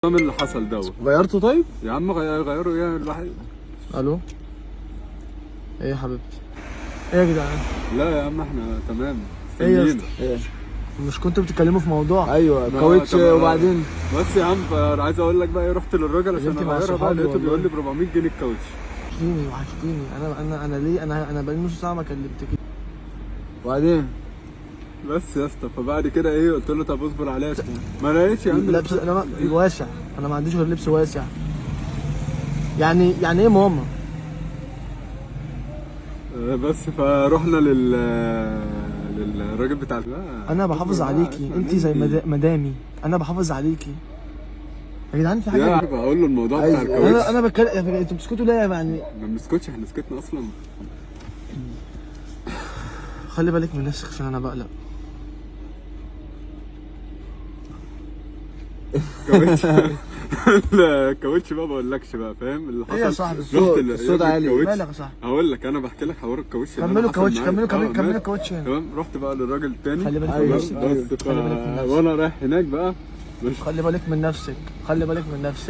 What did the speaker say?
من اللي حصل دوت. غيرته طيب؟ يا عم غيروا ايه الواحد. الو، ايه يا حبيبتي؟ ايه يا جدعان؟ لا يا عم احنا تمام. ايه يا مستنيين. اسطى؟ ايه؟ مش كنتوا بتتكلموا في موضوع؟ ايوه كاوتش تمام. وبعدين بس يا عم انا عايز اقول لك بقى ايه، رحت للراجل عشان انت مع اغيرها بقى، صحابي لقيته والله. بيقول لي ب 400 جنيه الكاوتش. وحشتيني. انا ليه انا بقالي نص ساعه ما كلمتكيش. وبعدين بس يا اسطى فبعد كده ايه، قلت له طب اصبر عليا شوية. ما لقيتش يا عم لبس انا واسع، انا ما عنديش غير لبس واسع. يعني ايه ماما؟ بس فروحنا للراجل بتاع انا بحافظ عليكي، انت زي مدامي، انا بحافظ عليكي يا جدعان. في حاجه يا بقول له الموضوع بتاع الكاوتش. انا بتكلم انتوا بتسكتوا ليه يعني؟ ما بنسكتش، احنا سكتنا اصلا. خلي بالك من نفسك عشان انا بقلق. كاوتش. لا كاوتش بقى، بقولكش بقى فاهم اللي حصل. ايه يا صاحبي؟ الصوت عالي. مالك يا صاحبي؟ هقول لك انا بحكي لك حوار الكاوتش. كملوا كاوتش، كملوا كاوتش هنا. تمام. رحت بقى للراجل التاني. خلي بالك أيوة، من نفسك. بس خلي بالك من نفسك. وانا رايح هناك بقى خلي بالك من نفسك، خلي بالك من نفسك.